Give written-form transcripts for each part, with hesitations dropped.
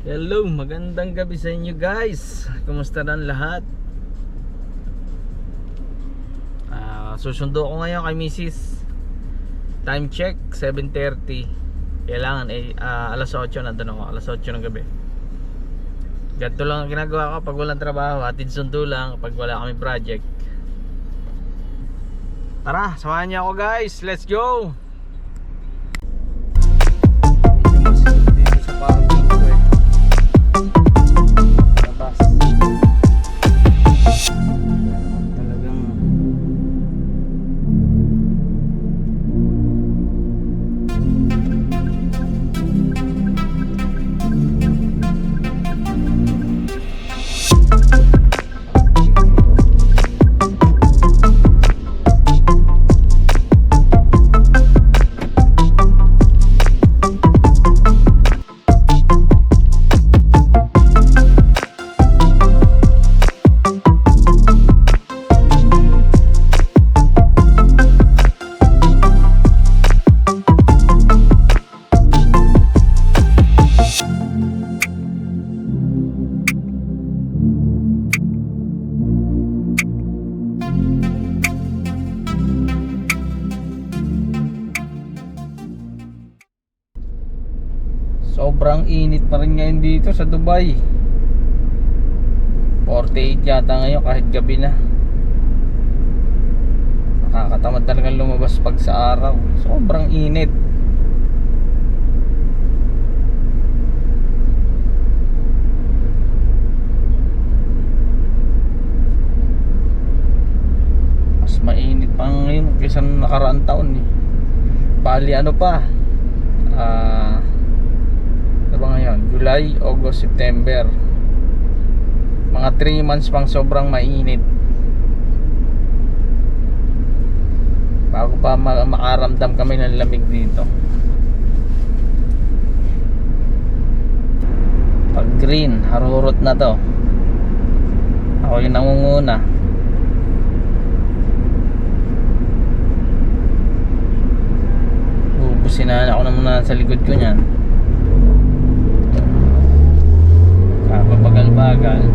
Hello, magandang gabi sa inyo guys. Kumusta na lahat? Susundo ko ngayon kay Mrs. Time check 7:30. Kailangan alas 8 nandun ako, alas 8 ng gabi. Ganito lang ang ginagawa ko pag walang trabaho, hatid sundo lang pag wala kami project. Tara, samahan niyo ako guys. Let's go. Dito sa parking ko labas. Talagang sobrang init pa rin ngayon dito sa Dubai. 48 yata ngayon kahit gabi na. Nakakatamad talagang lumabas pag sa araw. Sobrang init. Mas mainit pa ngayon kaysa nakaraang taon eh. Bali ano pa, ano ba ngayon? July, August, September. Mga 3 months pang sobrang mainit bago pa makaramdam kami ng lamig dito. Pag green, harurot na to. Ako yung nangunguna. Bubusinan ako naman sa likod ko niyan. Kapabagal-bagal.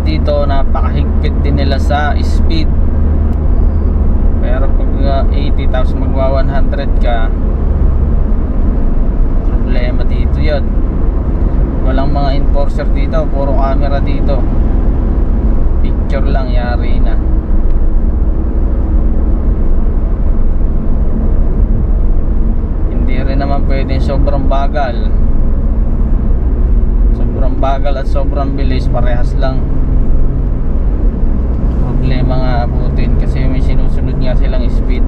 Dito napakahigpit din nila sa speed, pero pag 80 tapos magwa 100 ka, problema dito yun. Walang mga enforcer dito, puro camera dito, picture lang, yari na. Hindi rin naman pwedeng sobrang bagal. Sobrang bagal at sobrang bilis, parehas lang. Problema nga abutin kasi may sinusunod nga silang speed.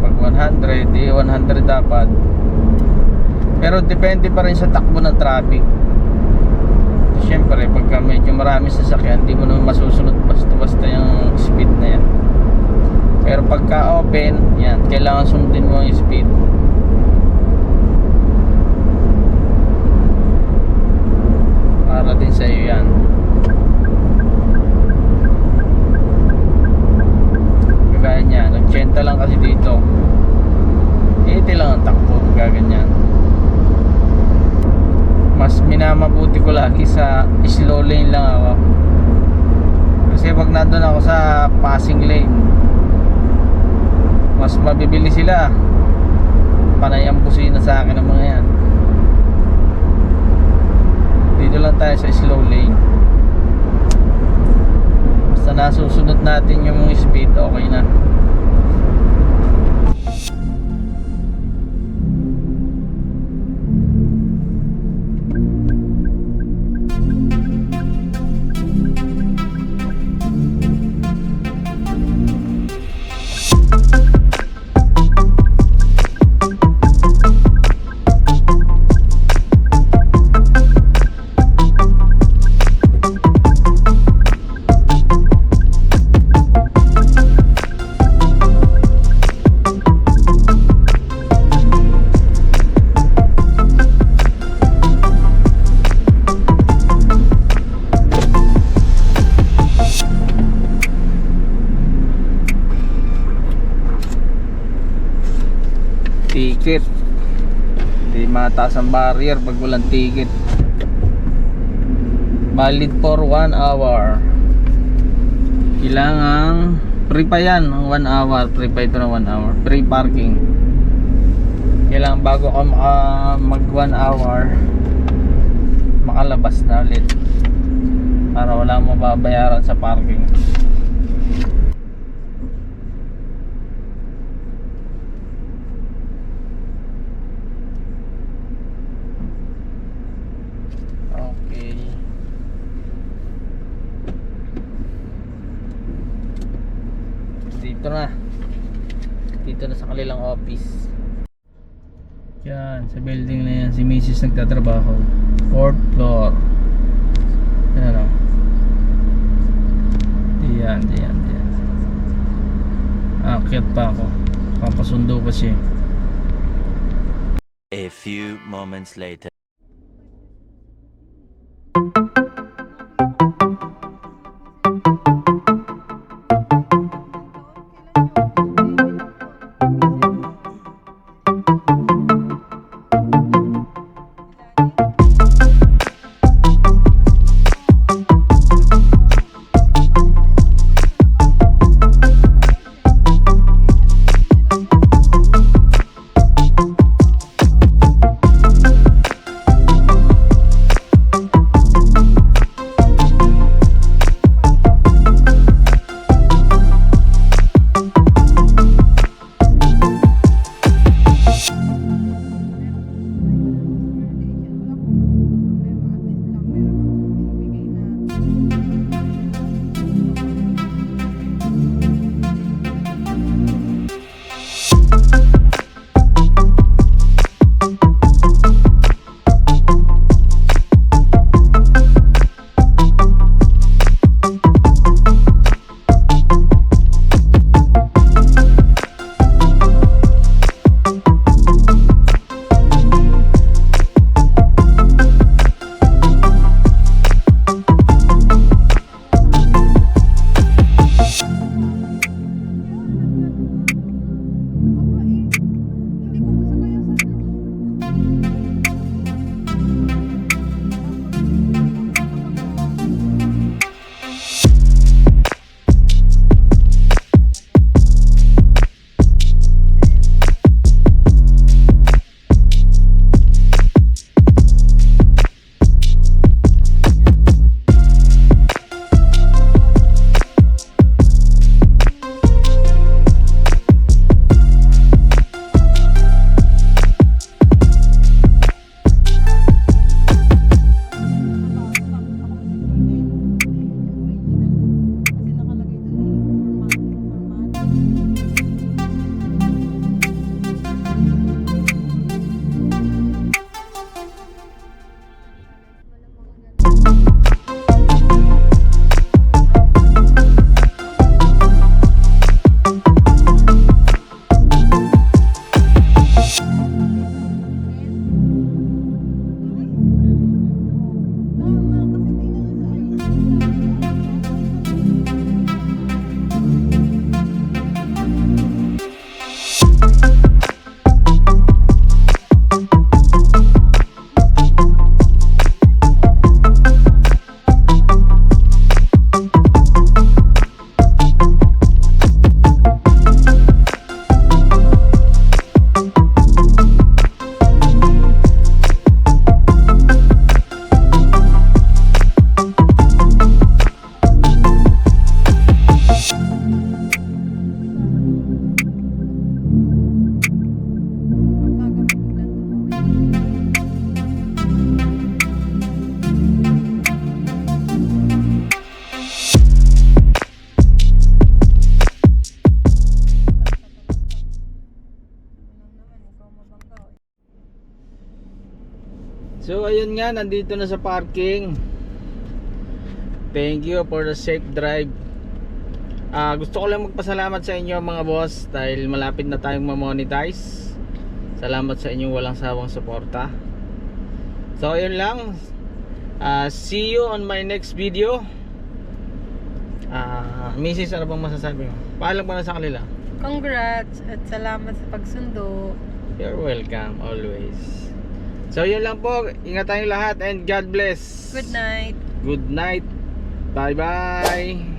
Pag 100, 100 dapat. Pero depende pa rin sa takbo ng traffic. Siyempre pagka medyo marami sasakyan, hindi mo naman masusunod basta-basta yung speed na yan. Pero pagka open, yan, kailangan sundin mo yung speed. Para din sa iyo yan. Kaya niya, 80 lang kasi dito. 80 lang ang takbo, gaganyan. Mas minamabuti ko lagi sa slow lane lang ako. Kasi pag nandun ako sa passing lane, mas mabibili sila. Panay ang busina sa akin ng mga yan. Dito lang tayo sa slow lane. Basta nasusunod natin yung speed, okay na. ticket. Hindi mataas ang barrier pag walang ticket. Valid for 1 hour. Kailangan free pa yan, 1 hour. Free pa ito na 1 hour. Free parking. Kailangan bago ka mag 1 hour, makalabas na ulit para wala mo babayaran sa parking. Okay. Dito na sa kanilang office. Yan, sa building na yan si Mrs. nagtatrabaho. 4th floor. Yan o. Diyan. Aakyat pa ako. Papasundo pa siya. A few moments later. So ayun nga, nandito na sa parking. Thank you for the safe drive. Gusto ko lang magpasalamat sa inyo mga boss dahil malapit na tayong ma-monetize. Salamat sa inyong walang sawang suporta. So ayun lang. See you on my next video. Mrs., ano bang masasabi mo? Paalam ka na sa kanila. Congrats at salamat sa pagsundo. You're welcome, always. So yun lang po, ingat tayong lahat and God bless. Good night. Good night. Bye bye.